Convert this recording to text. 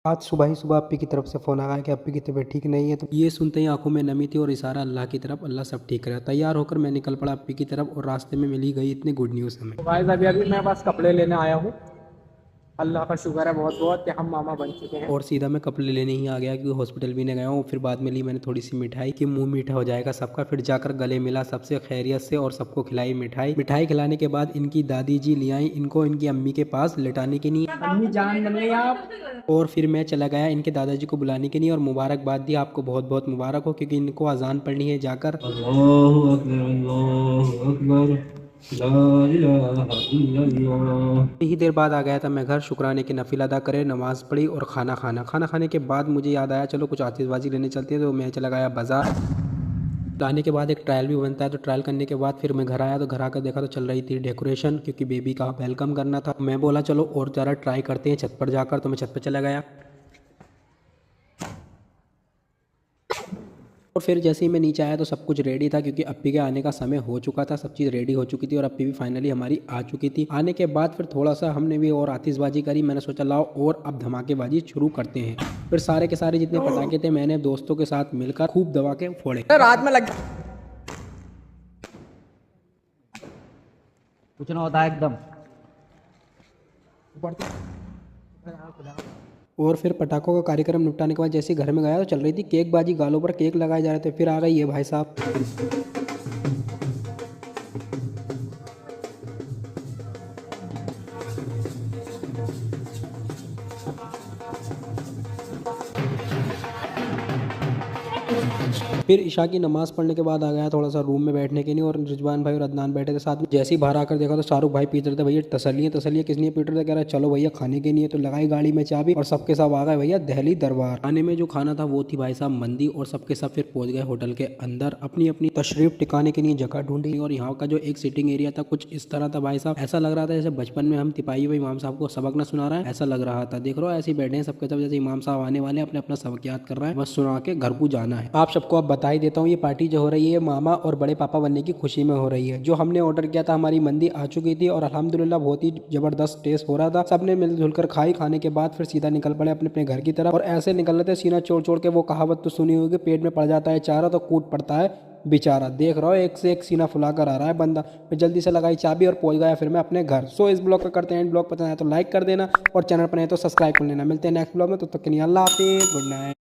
आज सुबह ही सुबह अप्पी की तरफ से फ़ोन आया कि अप्पी की तबीयत ठीक नहीं है। तो ये सुनते ही आंखों में नमी थी और इशारा अल्लाह की तरफ, अल्लाह सब ठीक करे। तैयार होकर मैं निकल पड़ा अप्पी की तरफ और रास्ते में मिली गई इतनी गुड न्यूज़ हमें। तो गाइस अभी अभी मैं बस कपड़े लेने आया हूँ। अल्लाह का शुक्र है बहुत बहुत कि हम मामा बन चुके हैं। और सीधा मैं कपड़े लेने ही आ गया क्योंकि हॉस्पिटल भी नहीं गया हूँ। फिर बाद में ली मैंने थोड़ी सी मिठाई कि मुंह मीठा हो जाएगा सबका। फिर जाकर गले मिला सबसे खैरियत से और सबको खिलाई मिठाई। मिठाई खिलाने के बाद इनकी दादी जी ले आई इनको इनकी अम्मी के पास लेटाने के लिए। अम्मी जान बन गई आप। और फिर मैं चला गया इनके दादाजी को बुलाने के लिए और मुबारकबाद दी, आपको बहुत बहुत मुबारक हो क्योंकि इनको अजान पढ़नी है जाकर। अल्लाहु अकबर अल्लाहु अकबर ला इलाहा इल्लल्लाह। ही देर बाद आ गया था मैं घर, शुक्राने की नफिल अदा करे, नमाज पढ़ी और खाना खाने के बाद मुझे याद आया चलो कुछ आतिशबाजी लेने चलते हैं। तो मैं चला गया बाजार। लाने के बाद एक ट्रायल भी बनता है, तो ट्रायल करने के बाद फिर मैं घर आया। तो घर आकर देखा तो चल रही थी डेकोरेशन क्योंकि बेबी का वेलकम करना था। मैं बोला चलो और ज़रा ट्राई करते हैं छत पर जाकर। तो मैं छत पर चला गया और फिर जैसे ही मैं नीचे आया तो सब कुछ रेडी था क्योंकि अप्पी के आने का समय हो चुका था, सब चीज़ रेडी हो चुकी थी और अप्पी भी फाइनली हमारी आ चुकी थी। आने के बाद फिर थोड़ा सा हमने भी और आतिशबाजी करी। मैंने सोचा लाओ और अब धमाकेबाजी शुरू करते हैं। फिर सारे के सारे जितने पटाखे थे मैंने दोस्तों के साथ मिलकर खूब दबा के फोड़े। रात में लग कुछ ना होता है एकदम। और फिर पटाखों का कार्यक्रम निपटाने के बाद जैसे ही घर में गया तो चल रही थी केक बाजी, गालों पर केक लगाए जा रहे थे। फिर आ गई ये भाई साहब। फिर ईशा की नमाज पढ़ने के बाद आ गया थोड़ा सा रूम में बैठने के लिए और रिजवान भाई और अदनान बैठे थे साथ में। जैसे ही बाहर आकर देखा तो शाहरुख भाई पीट रहे थे, भैया तसलिए किस लिए पीट रहे थे। कह रहा चलो भैया खाने के लिए। तो लगाई गाड़ी में चाबी और सबके सब आ गए भैया दहली दरबार। खाने में जो खाना था वो थी भाई साहब मंदी और सबके सब फिर पहुंच गए होटल के अंदर अपनी अपनी तशरीफ टिकाने के लिए जगह ढूंढी। और यहाँ का जो एक सिटिंग एरिया था कुछ इस तरह था भाई साहब, ऐसा लग रहा था जैसे बचपन में हम तिपाही भाई इमाम साहब को सबक ना सुना रहा है, ऐसा लग रहा था। देख रहे हो ऐसे ही बैठे हैं सबके सब जैसे इमाम साहब आने वाले अपने अपना सबक याद कर रहा है, बस सुना के घर को जाना है। आप सबको अब बता ही देता हूँ ये पार्टी जो हो रही है मामा और बड़े पापा बनने की खुशी में हो रही है। जो हमने ऑर्डर किया था हमारी मंदी आ चुकी थी और अल्हम्दुलिल्लाह बहुत ही जबरदस्त टेस्ट हो रहा था। सबने मिलजुल कर खाई। खाने के बाद फिर सीधा निकल पड़े अपने अपने घर की तरफ और ऐसे निकल रहे थे सीना छोड़ छोड़ के। वो कहावत तो सुनी होगी, पेट में पड़ जाता है चारा तो कूट पड़ता है बेचारा। देख रहा हो एक से एक सीना फुला कर आ रहा है बंदा। मैं जल्दी से लगाई चाबी और पहुंच गया फिर मैं अपने घर। सो इस ब्लॉग का करते हैं ब्लॉग पसंद आया तो लाइक कर देना और चैनल पर नहीं तो सब्सक्राइब कर लेना। मिलते हैं नेक्स्ट ब्लॉग में, तो तक के लिए अल्लाह हाफिज़, गुड नाइट।